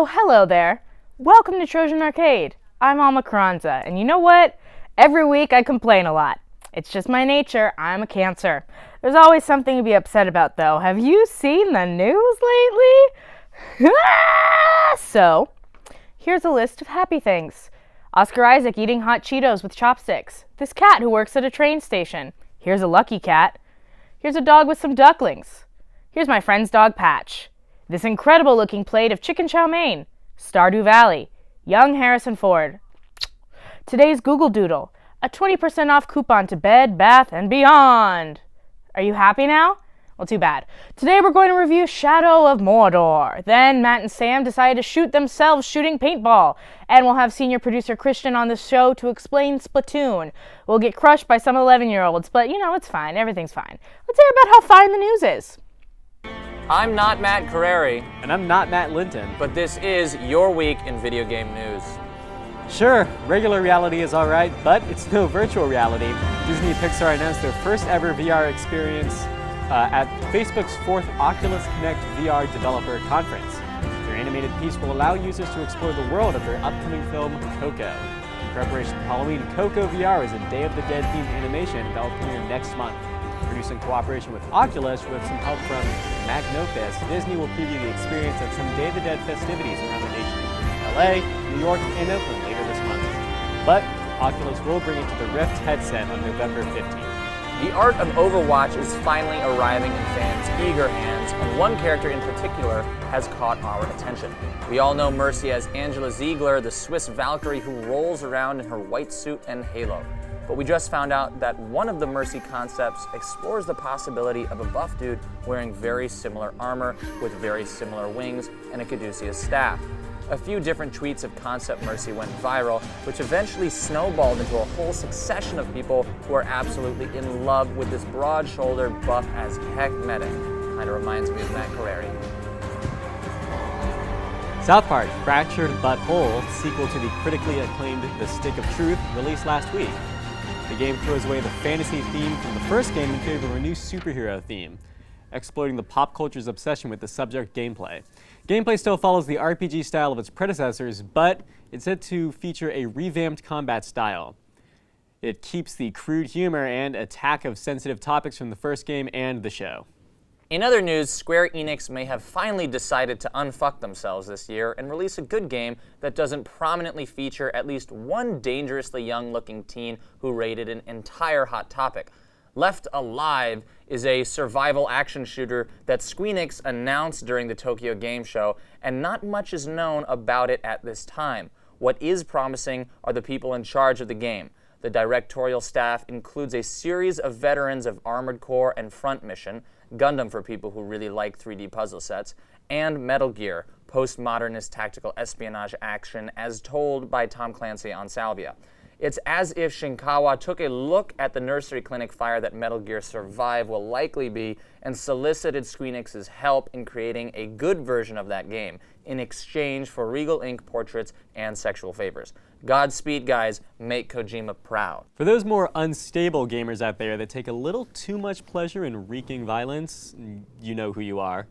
Oh, hello there. Welcome to Trojan Arcade. I'm Alma Carranza, and you know what? Every week I complain a lot. It's just my nature. I'm a Cancer. There's always something to be upset about, though. Have you seen the news lately? So, here's a list of happy things. Oscar Isaac eating hot Cheetos with chopsticks. This cat who works at a train station. Here's a lucky cat. Here's a dog with some ducklings. Here's my friend's dog Patch. This incredible looking plate of chicken chow mein. Stardew Valley. Young Harrison Ford. Today's Google Doodle. A 20% off coupon to Bed, Bath, and Beyond. Are you happy now? Well, too bad. Today we're going to review Shadow of Mordor. Then Matt and Sam decided to shoot themselves shooting paintball. And we'll have senior producer Christian on the show to explain Splatoon. We'll get crushed by some 11-year-olds, but you know, it's fine. Everything's fine. Let's hear about how fine the news is. I'm not Matt Carreri. And I'm not Matt Linton. But this is your week in video game news. Sure, regular reality is alright, but it's no virtual reality. Disney and Pixar announced their first ever VR experience at Facebook's 4th Oculus Connect VR Developer Conference. Their animated piece will allow users to explore the world of their upcoming film, Coco. In preparation for Halloween, Coco VR is a Day of the Dead themed animation that will premiere next month. Produced in cooperation with Oculus with some help from Magnopus, Disney will preview the experience at some Day of the Dead festivities around the nation in LA, New York, and Oakland later this month. But Oculus will bring it to the Rift headset on November 15th. The art of Overwatch is finally arriving in fans' eager hands, and one character in particular has caught our attention. We all know Mercy as Angela Ziegler, the Swiss Valkyrie who rolls around in her white suit and halo. But we just found out that one of the Mercy concepts explores the possibility of a buff dude wearing very similar armor with very similar wings and a caduceus staff. A few different tweets of concept Mercy went viral, which eventually snowballed into a whole succession of people who are absolutely in love with this broad-shouldered, buff as heck medic. Kinda reminds me of Matt Carreri. South Park: Fractured But Whole, sequel to the critically acclaimed The Stick of Truth, released last week. The game throws away the fantasy theme from the first game in favor of a new superhero theme, exploiting the pop culture's obsession with the subject gameplay. Gameplay still follows the RPG style of its predecessors, but it's said to feature a revamped combat style. It keeps the crude humor and attack of sensitive topics from the first game and the show. In other news, Square Enix may have finally decided to unfuck themselves this year and release a good game that doesn't prominently feature at least one dangerously young-looking teen who raided an entire hot topic. Left Alive is a survival action shooter that Squeenix announced during the Tokyo Game Show, and not much is known about it at this time. What is promising are the people in charge of the game. The directorial staff includes a series of veterans of Armored Core and Front Mission, Gundam for people who really like 3D puzzle sets, and Metal Gear, postmodernist tactical espionage action as told by Tom Clancy on Salvia. It's as if Shinkawa took a look at the nursery clinic fire that Metal Gear Survive will likely be and solicited Squeenix's help in creating a good version of that game in exchange for Regal Ink portraits and sexual favors. Godspeed, guys. Make Kojima proud. For those more unstable gamers out there that take a little too much pleasure in wreaking violence, you know who you are.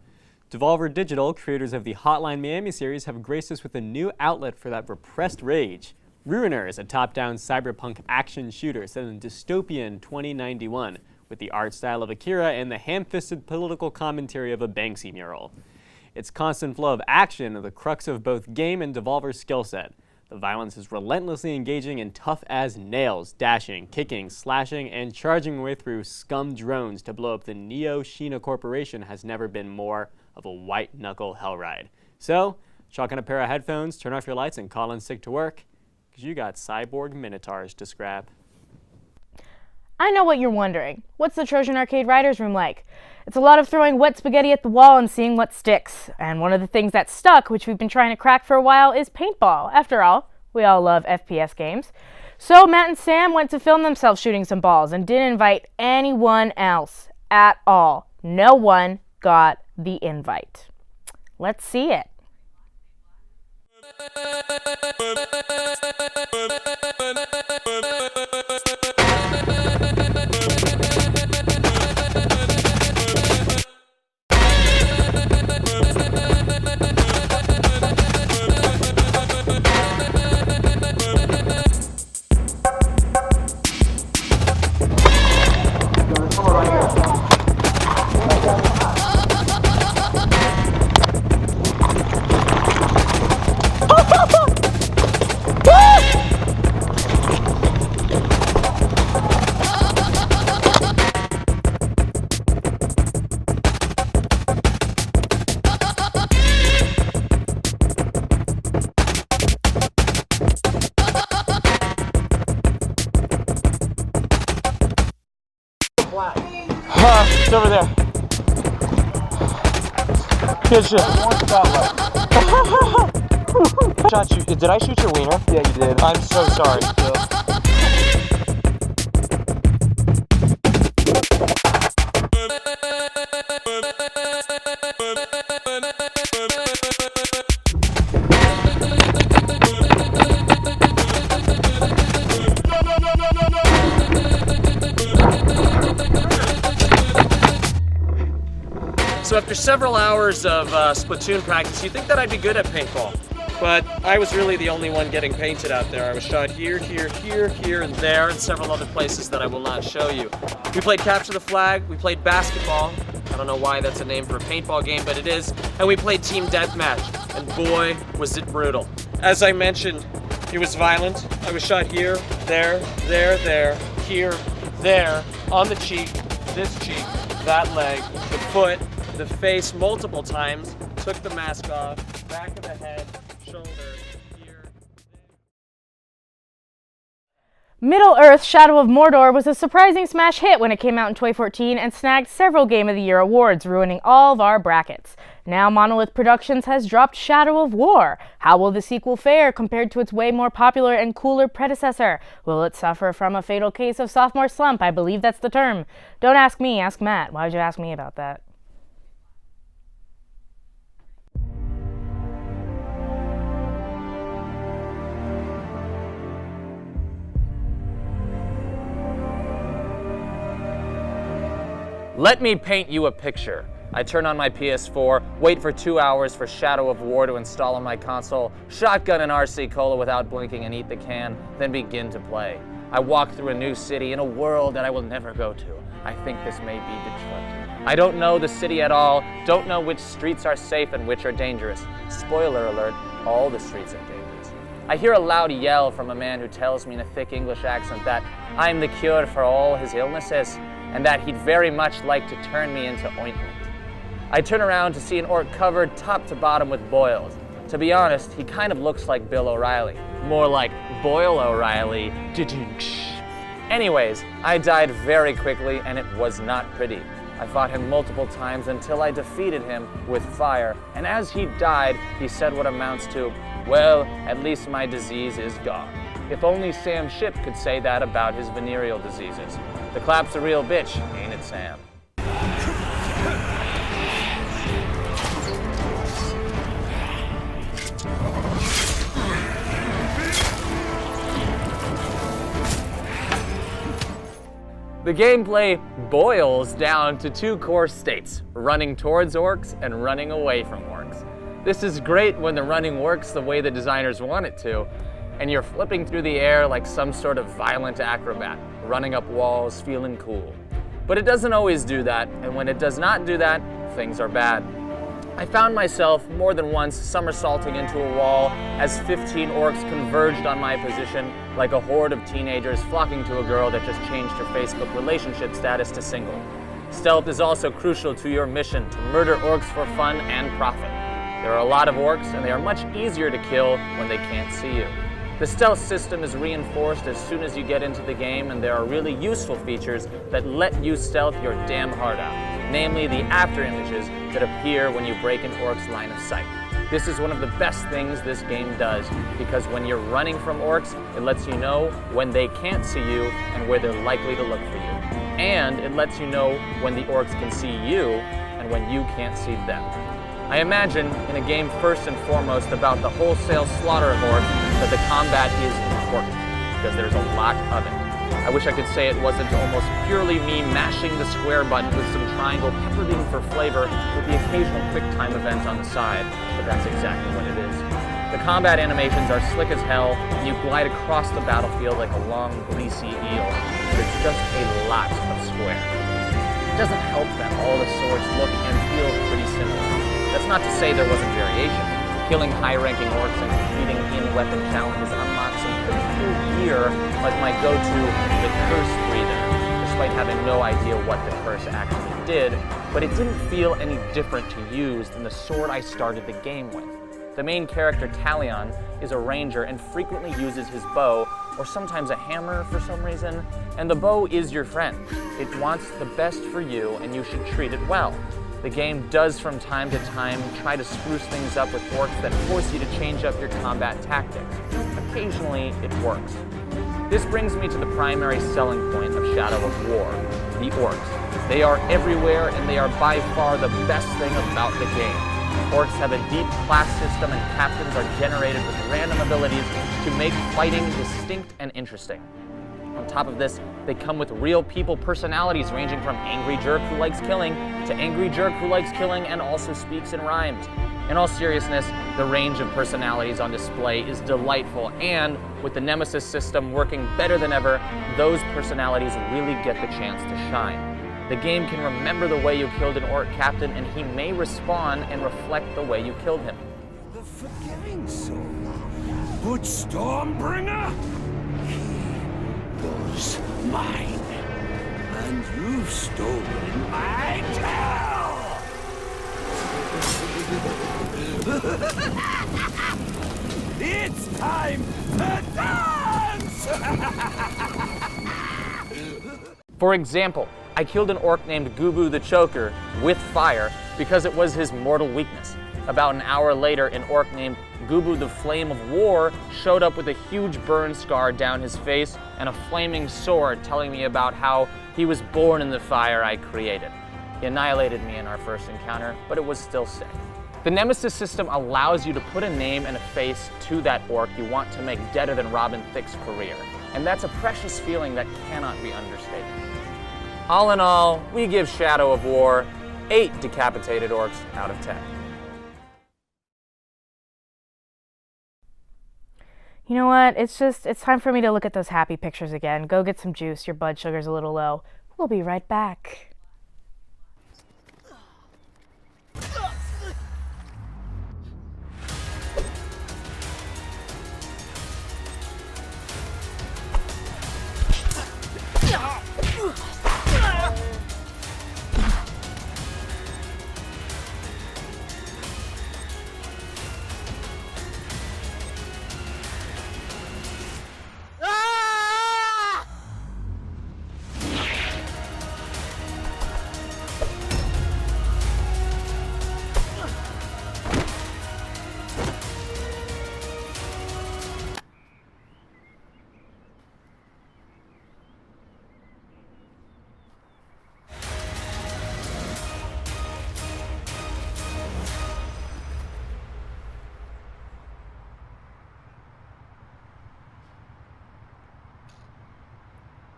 Devolver Digital, creators of the Hotline Miami series, have graced us with a new outlet for that repressed rage. Ruiner is a top-down cyberpunk action shooter set in dystopian 2091 with the art style of Akira and the ham-fisted political commentary of a Banksy mural. Its constant flow of action are the crux of both game and Devolver's skill set. The violence is relentlessly engaging and tough as nails, dashing, kicking, slashing, and charging your way through scum drones to blow up the Neo-Shina Corporation has never been more of a white-knuckle hell ride. So, chalk on a pair of headphones, turn off your lights, and call in sick to work, because you got cyborg minotaurs to scrap. I know what you're wondering. What's the Trojan Arcade Writers Room like? It's a lot of throwing wet spaghetti at the wall and seeing what sticks. And one of the things that stuck, which we've been trying to crack for a while, is paintball. After all, we all love FPS games. So Matt and Sam went to film themselves shooting some balls and didn't invite anyone else at all. No one got the invite. Let's see it. It's over there. Good shit. Shot you. Did I shoot your wiener? Yeah, you did. I'm so sorry. So after several hours of Splatoon practice, you'd think that I'd be good at paintball. But I was really the only one getting painted out there. I was shot here, here, here, here, and there, and several other places that I will not show you. We played Capture the Flag, we played basketball. I don't know why that's a name for a paintball game, but it is. And we played Team Deathmatch, and boy, was it brutal. As I mentioned, it was violent. I was shot here, there, here, there, on the cheek, this cheek, that leg, the foot, the face multiple times, took the mask off, back of the head, shoulder, here. Middle-earth: Shadow of Mordor was a surprising smash hit when it came out in 2014 and snagged several Game of the Year awards, ruining all of our brackets. Now Monolith Productions has dropped Shadow of War. How will the sequel fare compared to its way more popular and cooler predecessor? Will it suffer from a fatal case of sophomore slump? I believe that's the term. Don't ask me, ask Matt. Why would you ask me about that? Let me paint you a picture. I turn on my PS4, wait for 2 hours for Shadow of War to install on my console, shotgun an RC Cola without blinking and eat the can, then begin to play. I walk through a new city in a world that I will never go to. I think this may be Detroit. I don't know the city at all, don't know which streets are safe and which are dangerous. Spoiler alert, all the streets are dangerous. I hear a loud yell from a man who tells me in a thick English accent that I'm the cure for all his illnesses, and that he'd very much like to turn me into ointment. I turn around to see an orc covered top to bottom with boils. To be honest, he kind of looks like Bill O'Reilly. More like Boyle O'Reilly. Anyways, I died very quickly and it was not pretty. I fought him multiple times until I defeated him with fire, and as he died, he said what amounts to, well, at least my disease is gone. If only Sam Shipp could say that about his venereal diseases. The clap's a real bitch, ain't it, Sam? The gameplay boils down to two core states, running towards orcs and running away from orcs. This is great when the running works the way the designers want it to, and you're flipping through the air like some sort of violent acrobat, running up walls, feeling cool. But it doesn't always do that, and when it does not do that, things are bad. I found myself more than once somersaulting into a wall as 15 orcs converged on my position like a horde of teenagers flocking to a girl that just changed her Facebook relationship status to single. Stealth is also crucial to your mission to murder orcs for fun and profit. There are a lot of orcs, and they are much easier to kill when they can't see you. The stealth system is reinforced as soon as you get into the game, and there are really useful features that let you stealth your damn heart out, namely the after images that appear when you break an orc's line of sight. This is one of the best things this game does, because when you're running from orcs, it lets you know when they can't see you and where they're likely to look for you. And it lets you know when the orcs can see you and when you can't see them. I imagine, in a game first and foremost about the wholesale slaughter of orcs, that the combat is important, because there's a lot of it. I wish I could say it wasn't almost purely me mashing the square button with some triangle peppered in for flavor with the occasional quick time event on the side, but that's exactly what it is. The combat animations are slick as hell, and you glide across the battlefield like a long, greasy eel. There's just a lot of square. It doesn't help that all the swords look and feel pretty similar. That's not to say there wasn't variation. Killing high-ranking orcs and completing in-weapon challenges unlocks some pretty cool gear, like my go-to, the Curse Breather, despite having no idea what the curse actually did, but it didn't feel any different to use than the sword I started the game with. The main character, Talion, is a ranger and frequently uses his bow, or sometimes a hammer for some reason, and the bow is your friend. It wants the best for you, and you should treat it well. The game does from time to time try to spruce things up with orcs that force you to change up your combat tactics. Occasionally, it works. This brings me to the primary selling point of Shadow of War, the orcs. They are everywhere, and they are by far the best thing about the game. Orcs have a deep class system, and captains are generated with random abilities to make fighting distinct and interesting. On top of this, they come with real people personalities ranging from angry jerk who likes killing to angry jerk who likes killing and also speaks in rhymes. In all seriousness, the range of personalities on display is delightful, and with the Nemesis system working better than ever, those personalities really get the chance to shine. The game can remember the way you killed an orc captain, and he may respawn and reflect the way you killed him. The forgiving soul, but Stormbringer, he was mine, and you've stolen my tail. It's time to dance! For example, I killed an orc named Gubu the Choker with fire because it was his mortal weakness. About an hour later, an orc named Gubu the Flame of War showed up with a huge burn scar down his face and a flaming sword telling me about how he was born in the fire I created. He annihilated me in our first encounter, but it was still sick. The Nemesis system allows you to put a name and a face to that orc you want to make deader than Robin Thicke's career, and that's a precious feeling that cannot be understated. All in all, we give Shadow of War 8 decapitated orcs out of 10. You know what? It's time for me to look at those happy pictures again. Go get some juice. Your blood sugar's a little low. We'll be right back.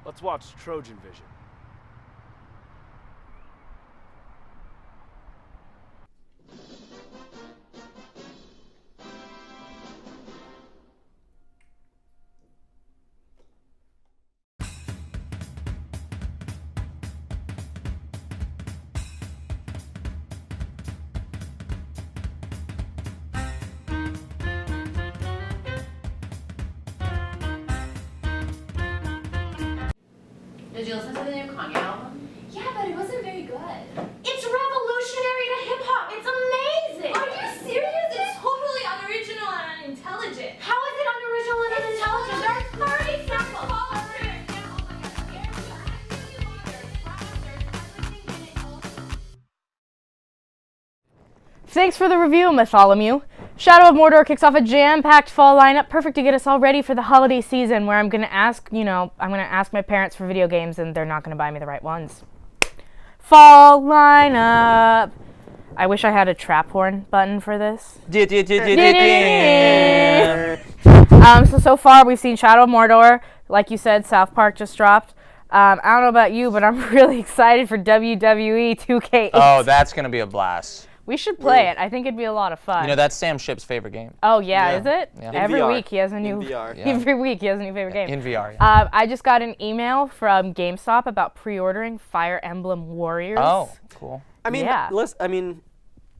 Let's watch Trojan Vision. Did you listen to the new Kanye album? Yeah, but it wasn't very good. It's revolutionary to hip hop. It's amazing. Are you serious? It's totally unoriginal and unintelligent. How is it unoriginal and unintelligent? There are 30 samples. Thanks for the review, Mytholomew. Shadow of Mordor kicks off a jam-packed fall lineup, perfect to get us all ready for the holiday season, where I'm gonna ask my parents for video games, and they're not gonna buy me the right ones. Fall lineup. I wish I had a trap horn button for this. So far we've seen Shadow of Mordor. Like you said, South Park just dropped. I don't know about you, but I'm really excited for WWE 2K8. Oh, that's gonna be a blast. We should play it. I think it'd be a lot of fun. You know, that's Sam Shipp's favorite game. Oh yeah, is it? Yeah. Every VR. week he has a new. In VR. Yeah. Every week he has a new favorite game. In VR, yeah. I just got an email from GameStop about pre-ordering Fire Emblem Warriors. Oh, cool. I mean, Yeah.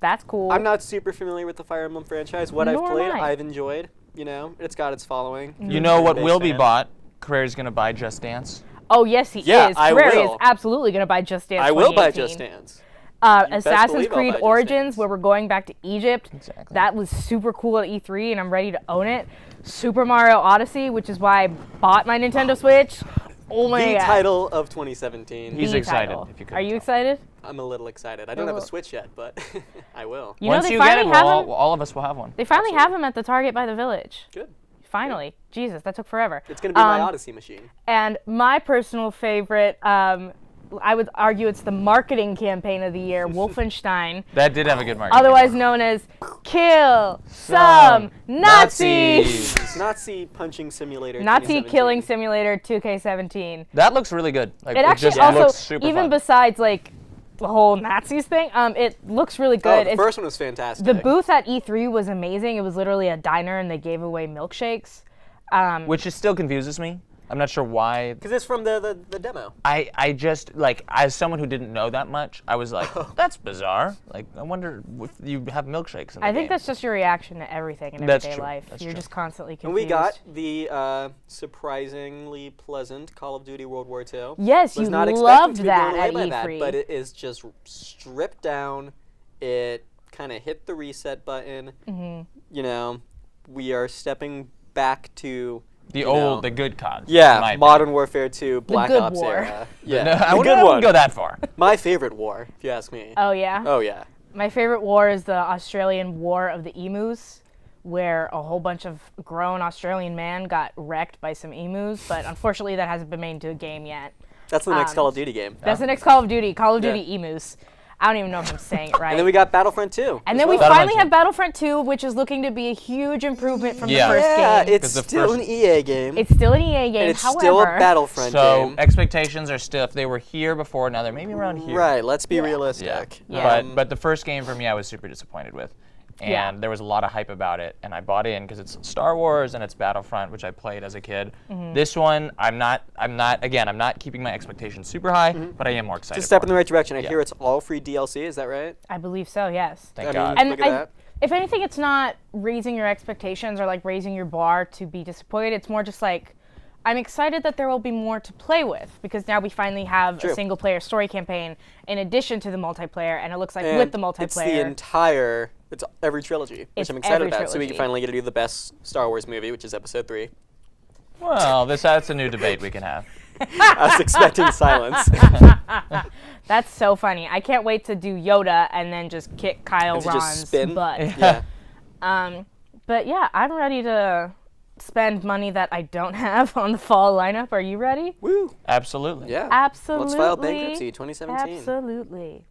That's cool. I'm not super familiar with the Fire Emblem franchise. What Nor I've played, am I. I've enjoyed. You know, it's got its following. You know what Base will be fan. bought? Carrera's gonna buy Just Dance. Oh yes, he Yeah, is. I Carrera will. is absolutely gonna buy Just Dance. I will buy 2018. Just Dance. Assassin's believe I'll Creed buy those Origins, things. where we're going back to Egypt. Exactly. That was super cool at E3, and I'm ready to own it. Super Mario Odyssey, which is why I bought my Nintendo Switch. Oh my The god. title of 2017. He's The excited, title. if you couldn't Are you tell. excited? I'm a little excited. I don't have a Switch yet, but I will. You know Once they you get it, finally have them. all of us will have one. They finally have them at the Target by the Village. Good. Finally. Jesus, that took forever. It's going to be my Odyssey machine. And my personal favorite, I would argue it's the marketing campaign of the year, Wolfenstein, That did have a good marketing. otherwise known as Kill Some Nazis! It's Nazi punching simulator. Nazi 2017. killing simulator 2K17. That looks really good. Like, It actually just also, looks super even fun. besides like the whole Nazis thing, it looks really Oh, good. the It's- first one was fantastic. the booth at E3 was amazing. It was literally a diner and they gave away milkshakes. Which just still confuses me. I'm not sure why. Because it's from the demo. I just, like, as someone who didn't know that much, I was like, that's bizarre. Like, I wonder if you have milkshakes in the I think game. that's just your reaction to everything in That's everyday true. life. That's You're true. just constantly confused. And we got the surprisingly pleasant Call of Duty World War II. Yes, Was you not expecting loved to be that blown at away by that, E3. but it is just stripped down. It kind of hit the reset button. Mm-hmm. You know, we are stepping back to the you old, know, the good CODs. in my yeah, opinion. Modern Warfare 2, Black good Ops war. era. Yeah, No, I the wouldn't good one. go that far. My favorite war, if you ask me. Oh yeah. Oh yeah. My favorite war is the Australian War of the Emus, where a whole bunch of grown Australian men got wrecked by some emus, but unfortunately that hasn't been made into a game yet. That's the next Call of Duty game. That's the next Call of Duty, Call of Yeah. Duty Emus. I don't even know if I'm saying it right. And then we got Battlefront 2. And as then we well. finally Battlefront 2. have Battlefront 2, which is looking to be a huge improvement from Yeah. the first Yeah, game. it's 'Cause the still first- an EA game. It's still an EA game, and it's however, still a Battlefront So game. expectations are still, if they were here before, now they're maybe around here. Right, let's be Yeah. realistic. Yeah. But the first game for me, I was super disappointed with. And Yeah. there was a lot of hype about it, and I bought in because it's Star Wars and it's Battlefront, which I played as a kid. Mm-hmm. This one, I'm not keeping my expectations super high, but I am more excited. Just step for in the it. right direction. I Yeah. hear it's all free DLC, is that right? I believe so, yes. Thank I God. mean, And look at that. if anything, it's not raising your expectations or like raising your bar to be disappointed. It's more just like, I'm excited that there will be more to play with because now we finally have True. a single player story campaign in addition to the multiplayer, and it looks like And with the multiplayer. it's every trilogy, It's which I'm excited every about. So we can trilogy. finally get to do the best Star Wars movie, which is Episode 3. Well, that's a new debate we can have. I was expecting silence. That's so funny. I can't wait to do Yoda and then just kick Kyle And to just Ron's spin. butt. Yeah. But yeah, I'm ready to spend money that I don't have on the fall lineup. Are you ready? Woo. Absolutely. Yeah. Absolutely. Let's file bankruptcy 2017. Absolutely.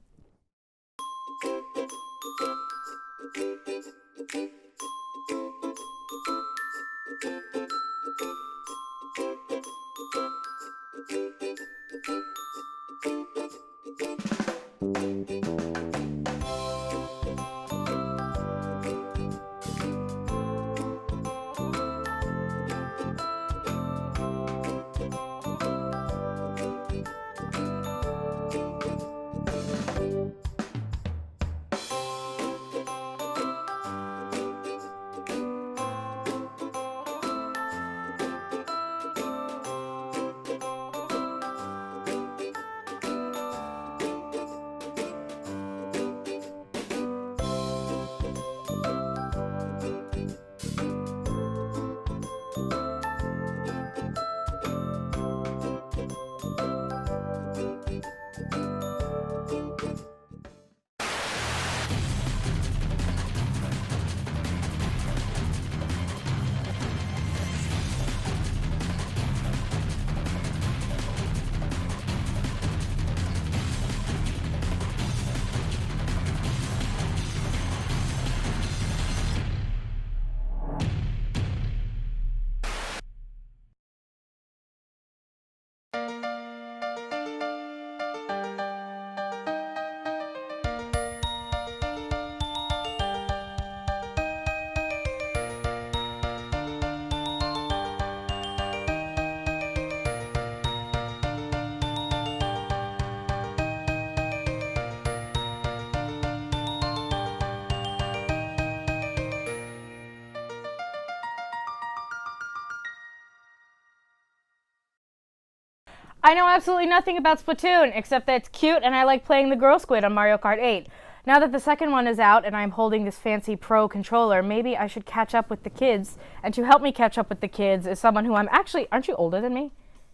I know absolutely nothing about Splatoon, except that it's cute and I like playing the girl squid on Mario Kart 8. Now that the second one is out and I'm holding this fancy pro controller, maybe I should catch up with the kids. And to help me catch up with the kids is someone who I'm actually, aren't you older than me?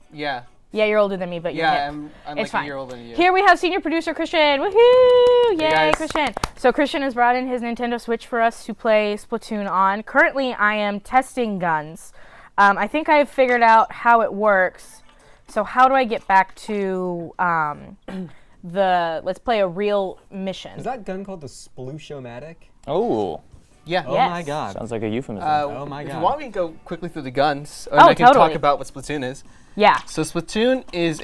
Yeah. Yeah, you're older than me, but you're hip. I'm it's like fine. a year older than you. Here we have senior producer Christian. Woohoo! Yay, guys. Christian. So Christian has brought in his Nintendo Switch for us to play Splatoon on. Currently, I am testing guns. I think I've figured out how it works. So how do I get back to let's play a real mission? Is that gun called the Sploosh-O-Matic? Oh, Yeah. Oh Yes. my god. sounds like a euphemism. Oh my If you god. want, we can go quickly through the guns, Oh, and I can totally. talk about what Splatoon is. Yeah. So Splatoon is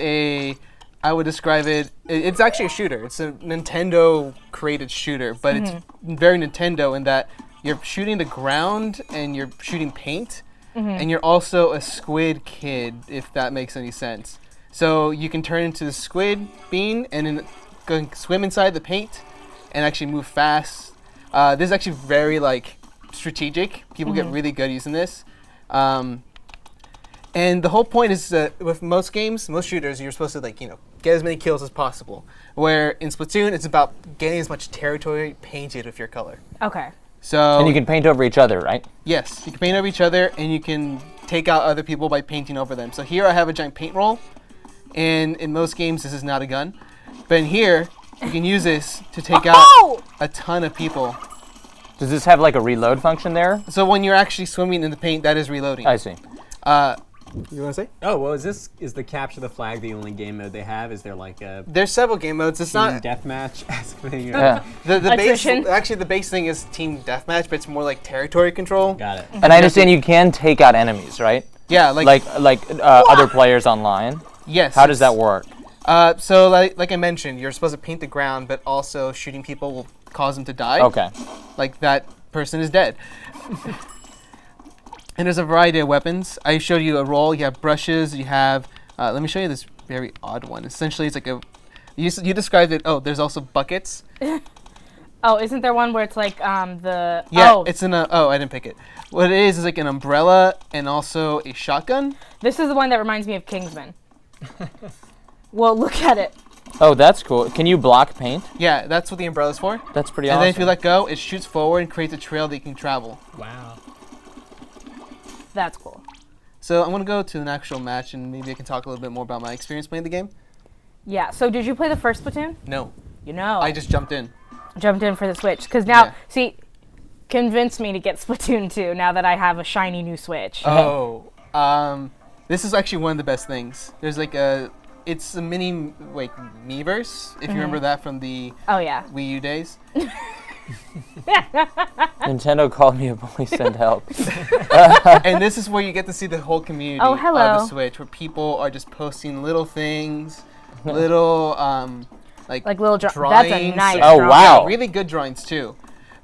I would describe it's actually a shooter. It's a Nintendo-created shooter, but it's very Nintendo in that you're shooting the ground and you're shooting paint, and you're also a squid kid, if that makes any sense. So you can turn into the squid bean and then go and swim inside the paint and actually move fast. This is actually very strategic. People get really good using this. And the whole point is that with most games, most shooters, you're supposed to get as many kills as possible. Where in Splatoon, it's about getting as much territory painted with your color. Okay. So and you can paint over each other, right? yes, you can paint over each other, and you can take out other people by painting over them. So here I have a giant paint roll, and in most games this is not a gun, but in here you can use this to take out a ton of people. Does this have like a reload function there? So when you're actually swimming in the paint, that is reloading. I see. You want to say? Oh, well, is the capture the flag the only game mode they have? Is there like a There's several game modes. It's team not deathmatch thing? Yeah. the base. Attrition. Actually, the base thing is team deathmatch, but it's more like territory control. Got it. And I understand you can take out enemies, right? Yeah, Like other players online. yes. How does that work? So like I mentioned, you're supposed to paint the ground, but also shooting people will cause them to die. Okay. Like that person is dead. And there's a variety of weapons. I showed you a roll. You have brushes. You have. Let me show you this very odd one. Essentially, it's like a. You described it. Oh, there's also buckets. Oh, isn't there one where it's like the? Yeah, Oh, it's I didn't pick it. What it is like an umbrella and also a shotgun. this is the one that reminds me of Kingsman. Well, look at it. Oh, that's cool. Can you block paint? Yeah, that's what the umbrella's for. That's pretty And awesome. then if you let go, it shoots forward and creates a trail that you can travel. Wow. That's cool. So I'm gonna go to an actual match, and maybe I can talk a little bit more about my experience playing the game. Yeah. So did you play the first Splatoon? No, You know. I just jumped in. jumped in for the Switch because now, Yeah. see, convinced me to get Splatoon 2 now that I have a shiny new Switch. Oh, this is actually one of the best things. There's it's a mini Miiverse, if you remember that from the Oh yeah. Wii U days. Nintendo called me a bully, send help. And this is where you get to see the whole community Oh, of hello. the Switch, where people are just posting little things, little Like little drawings. That's a nice. Oh, drawing. wow. Really good drawings too.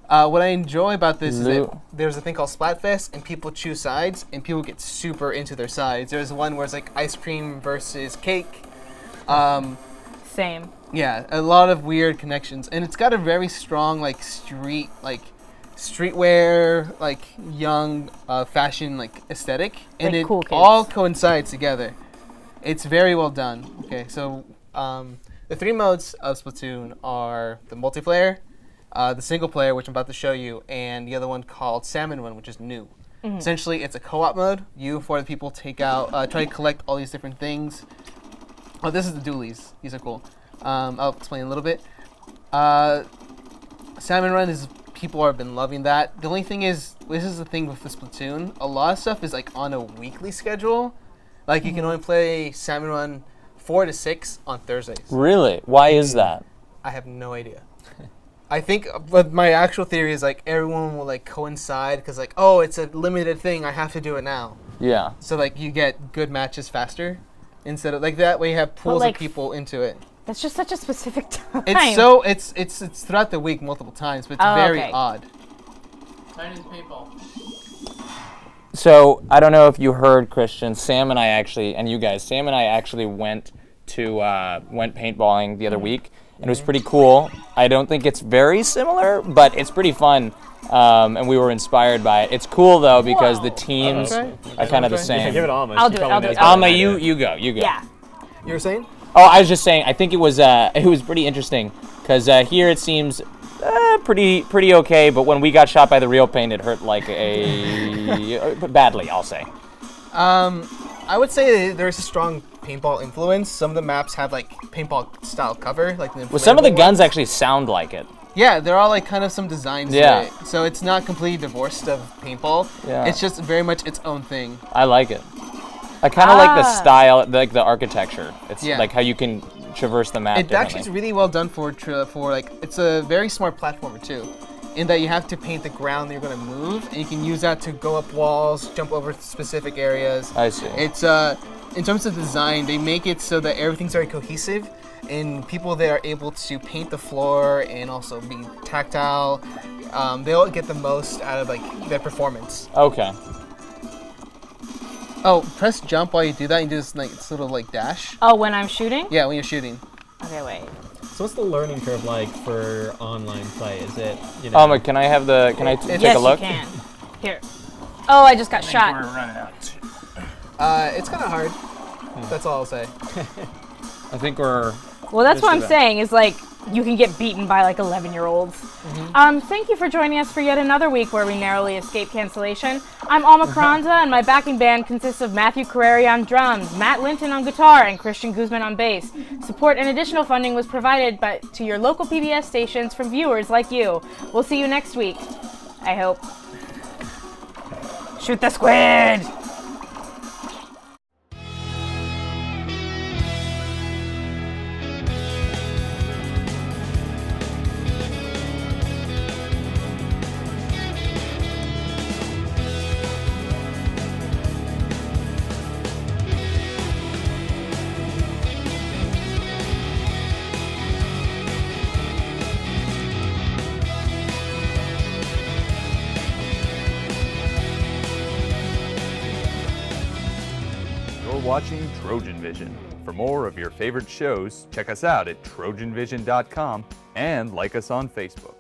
What I enjoy about this is that Lou- there's a thing called Splatfest, and people choose sides, and people get super into their sides. There's one where it's like ice cream versus cake. Same. Yeah, a lot of weird connections, and it's got a very strong streetwear, young fashion aesthetic, and Like it cool kids. all coincides together. It's very well done. Okay, so the three modes of Splatoon are the multiplayer, the single player, which I'm about to show you, and the other one called Salmon Run, which is new. Essentially, it's a co-op mode. You and four other people take out, try to collect all these different things. Oh, this is the dualies. These are cool. I'll explain a little bit. Salmon Run is people have been loving that. The only thing is, this is the thing with the Splatoon. A lot of stuff is on a weekly schedule. You can only play Salmon Run 4 to 6 on Thursdays. Really? Why is that? I have no idea. I think, but my actual theory is everyone will coincide because oh, it's a limited thing. I have to do it now. Yeah. So you get good matches faster instead of that way you have pools of people into it. That's just such a specific time. It's throughout the week multiple times, but it's very okay. odd. Chinese people. So I don't know if you heard, Christian. Sam and I actually went paintballing the other week, and it was pretty cool. I don't think it's very similar, but it's pretty fun, and we were inspired by it. It's cool though because the teams are kind of the same. Yeah, give it Alma. I'll She do it, probably I'll do knows it. better Alma, than I you do. you go. Yeah. You were saying? Oh, I was just saying. I think it was pretty interesting because here it seems pretty okay, but when we got shot by the real paint, it hurt like badly. I'll say. I would say there's a strong paintball influence. Some of the maps have like paintball style cover, like the. Well, some of the inflatable guns ones. actually sound like it. Yeah, they're all like kind of some designs. Yeah. To it. So it's not completely divorced of paintball. Yeah. It's just very much its own thing. I like it. I kind of like the style, like the architecture. It's like how you can traverse the map. It actually is really well done for like it's a very smart platformer too, in that you have to paint the ground that you're going to move, and you can use that to go up walls, jump over specific areas. I see. It's in terms of design, they make it so that everything's very cohesive, and people that are able to paint the floor and also be tactile, they'll get the most out of like their performance. Okay. Oh, press jump while you do that, and do this like sort of like dash. Oh, when I'm shooting? Yeah, when you're shooting. Okay, wait. So what's the learning curve like for online play? Is it, you know? Can I have the? Can I take Yes, a look? you can. Here. Oh, I just got We're shot. running out. It's kind of hard. That's all I'll say. I think we're. Well, that's what I'm about. saying, is like, you can get beaten by like 11-year-olds. Thank you for joining us for yet another week where we narrowly escaped cancellation. I'm Alma Carranza, and my backing band consists of Matthew Carreri on drums, Matt Linton on guitar, and Christian Guzman on bass. Support and additional funding was provided to your local PBS stations from viewers like you. We'll see you next week, I hope. Shoot the squid! Watching Trojan Vision. For more of your favorite shows, check us out at trojanvision.com and like us on Facebook.